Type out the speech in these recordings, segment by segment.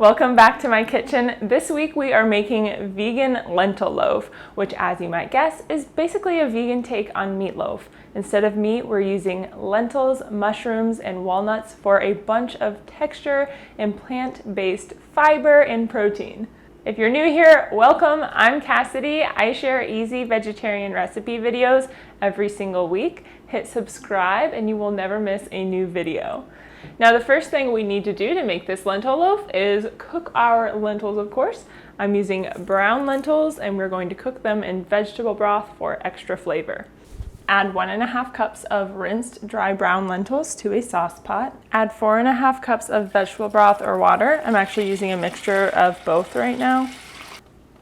Welcome back to my kitchen. This week we are making vegan lentil loaf, which, as you might guess, is basically a vegan take on meatloaf. Instead of meat, we're using lentils, mushrooms, and walnuts for a bunch of texture and plant-based fiber and protein. If you're new here, welcome. I'm Cassidy. I share easy vegetarian recipe videos every single week. Hit subscribe and you will never miss a new video. Now, the first thing we need to do to make this lentil loaf is cook our lentils, of course. I'm using brown lentils and we're going to cook them in vegetable broth for extra flavor. Add 1.5 cups of rinsed dry brown lentils to a sauce pot. Add 4.5 cups of vegetable broth or water. I'm actually using a mixture of both right now.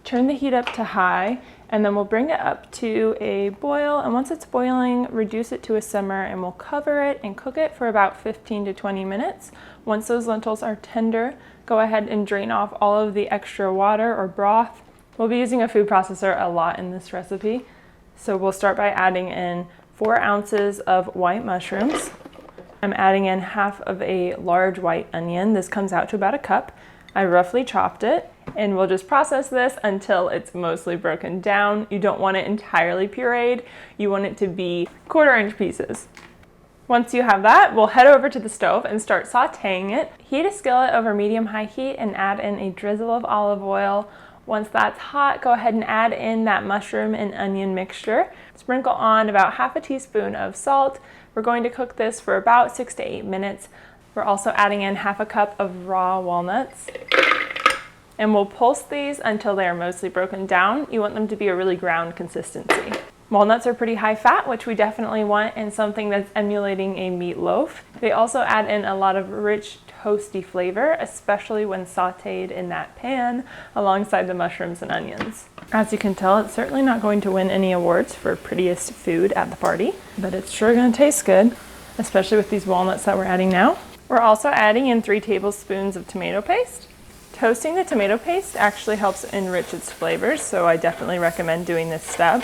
Turn the heat up to high and then we'll bring it up to a boil, and once it's boiling, reduce it to a simmer and we'll cover it and cook it for about 15 to 20 minutes. Once those lentils are tender, go ahead and drain off all of the extra water or broth. We'll be using a food processor a lot in this recipe. So we'll start by adding in 4 ounces of white mushrooms. I'm adding in half of a large white onion. This comes out to about a cup. I roughly chopped it, and we'll just process this until it's mostly broken down. You don't want it entirely pureed. You want it to be 1/4 inch pieces. Once you have that, we'll head over to the stove and start sauteing it. Heat a skillet over medium-high heat and add in a drizzle of olive oil. Once that's hot, go ahead and add in that mushroom and onion mixture. Sprinkle on about 1/2 teaspoon of salt. We're going to cook this for about 6 to 8 minutes. We're also adding in 1/2 cup of raw walnuts. And we'll pulse these until they are mostly broken down. You want them to be a really ground consistency. Walnuts are pretty high fat, which we definitely want in something that's emulating a meatloaf. They also add in a lot of rich, toasty flavor, especially when sauteed in that pan alongside the mushrooms and onions. As you can tell, it's certainly not going to win any awards for prettiest food at the party, but it's sure gonna taste good, especially with these walnuts that we're adding now. We're also adding in 3 tablespoons of tomato paste. Toasting the tomato paste actually helps enrich its flavors, so I definitely recommend doing this step.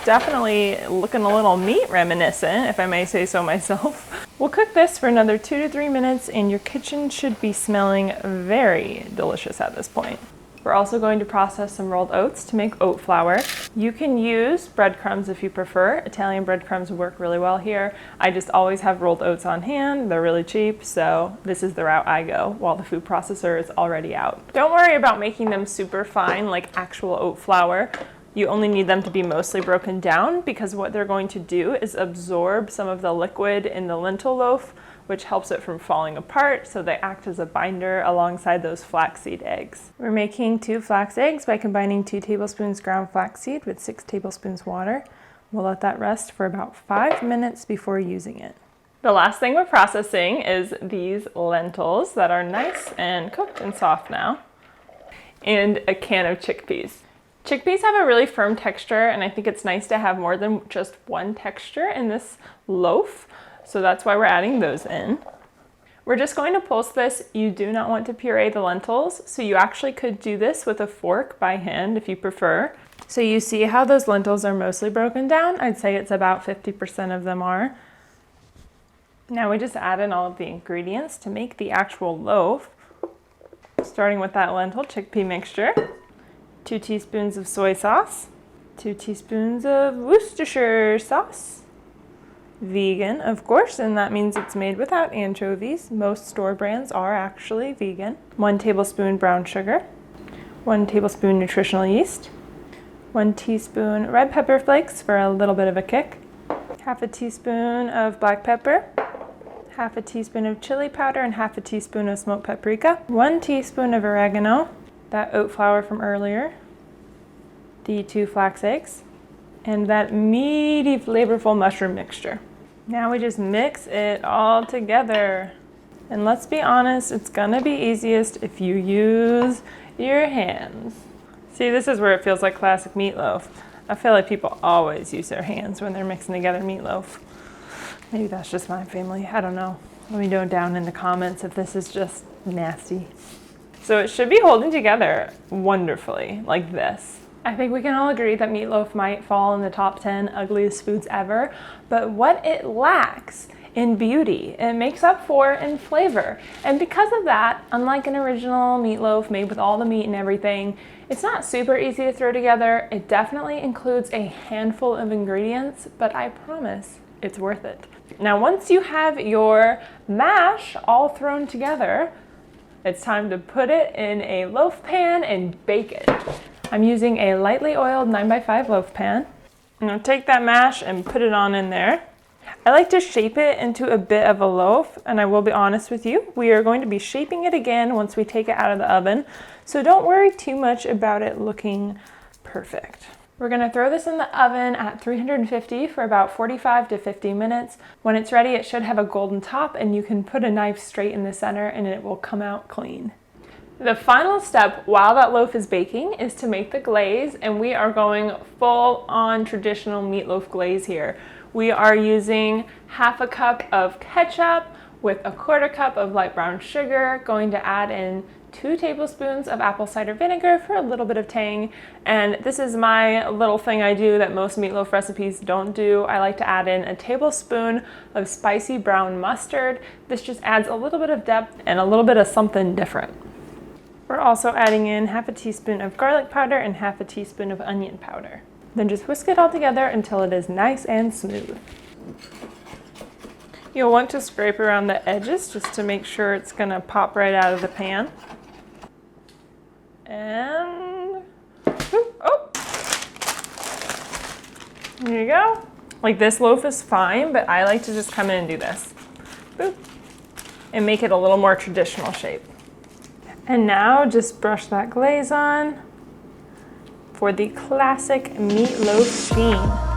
Definitely looking a little meat reminiscent, if I may say so myself. We'll cook this for another 2 to 3 minutes and your kitchen should be smelling very delicious at this point. We're also going to process some rolled oats to make oat flour. You can use breadcrumbs if you prefer. Italian breadcrumbs work really well here. I just always have rolled oats on hand. They're really cheap, so this is the route I go while the food processor is already out. Don't worry about making them super fine like actual oat flour. You only need them to be mostly broken down because what they're going to do is absorb some of the liquid in the lentil loaf, which helps it from falling apart, so they act as a binder alongside those flaxseed eggs. We're making 2 flax eggs by combining 2 tablespoons ground flaxseed with 6 tablespoons water. We'll let that rest for about 5 minutes before using it. The last thing we're processing is these lentils that are nice and cooked and soft now, and a can of chickpeas. Chickpeas have a really firm texture, and I think it's nice to have more than just one texture in this loaf. So that's why we're adding those in. We're just going to pulse this. You do not want to puree the lentils, so you actually could do this with a fork by hand if you prefer. So you see how those lentils are mostly broken down? I'd say it's about 50% of them are. Now we just add in all of the ingredients to make the actual loaf, starting with that lentil chickpea mixture. 2 teaspoons of soy sauce, 2 teaspoons of Worcestershire sauce, vegan, of course, and that means it's made without anchovies. Most store brands are actually vegan. 1 tablespoon brown sugar, 1 tablespoon nutritional yeast, 1 teaspoon red pepper flakes for a little bit of a kick, 1/2 teaspoon of black pepper, 1/2 teaspoon of chili powder, and 1/2 teaspoon of smoked paprika, 1 teaspoon of oregano, that oat flour from earlier, the 2 flax eggs, and that meaty, flavorful mushroom mixture. Now we just mix it all together. And let's be honest, it's gonna be easiest if you use your hands. See, this is where it feels like classic meatloaf. I feel like people always use their hands when they're mixing together meatloaf. Maybe that's just my family, I don't know. Let me know down in the comments if this is just nasty. So it should be holding together wonderfully, like this. I think we can all agree that meatloaf might fall in the top 10 ugliest foods ever, but what it lacks in beauty. It makes up for in flavor. And because of that, unlike an original meatloaf made with all the meat and everything, it's not super easy to throw together. It definitely includes a handful of ingredients, but I promise it's worth it. Now, once you have your mash all thrown together, it's time to put it in a loaf pan and bake it. I'm using a lightly oiled 9x5 loaf pan. I'm gonna take that mash and put it on in there. I like to shape it into a bit of a loaf, and I will be honest with you, we are going to be shaping it again once we take it out of the oven, so don't worry too much about it looking perfect. We're gonna throw this in the oven at 350 for about 45 to 50 minutes. When it's ready, it should have a golden top, and you can put a knife straight in the center and it will come out clean. The final step while that loaf is baking is to make the glaze, and we are going full on traditional meatloaf glaze here. We are using half a cup of ketchup with a quarter cup of light brown sugar, going to add in 2 tablespoons of apple cider vinegar for a little bit of tang. And this is my little thing I do that most meatloaf recipes don't do. I like to add in a tablespoon of spicy brown mustard. This just adds a little bit of depth and a little bit of something different. We're also adding in half a teaspoon of garlic powder and half a teaspoon of onion powder. Then just whisk it all together until it is nice and smooth. You'll want to scrape around the edges just to make sure it's gonna pop right out of the pan. And, oh, there you go. Like, this loaf is fine, but I like to just come in and do this. Boop, and make it a little more traditional shape. And now just brush that glaze on for the classic meatloaf sheen.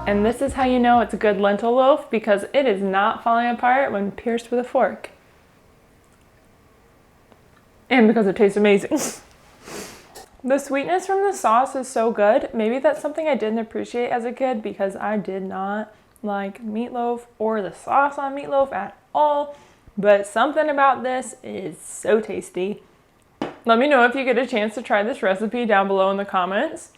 And this is how you know it's a good lentil loaf, because it is not falling apart when pierced with a fork. And because it tastes amazing. The sweetness from the sauce is so good. Maybe that's something I didn't appreciate as a kid, because I did not like meatloaf or the sauce on meatloaf at all. But something about this is so tasty. Let me know if you get a chance to try this recipe down below in the comments.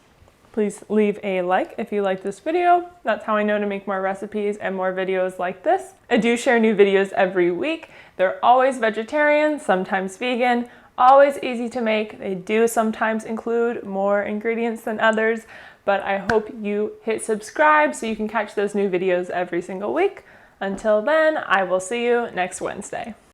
Please leave a like if you like this video. That's how I know to make more recipes and more videos like this. I do share new videos every week. They're always vegetarian, sometimes vegan, always easy to make. They do sometimes include more ingredients than others, but I hope you hit subscribe so you can catch those new videos every single week. Until then, I will see you next Wednesday.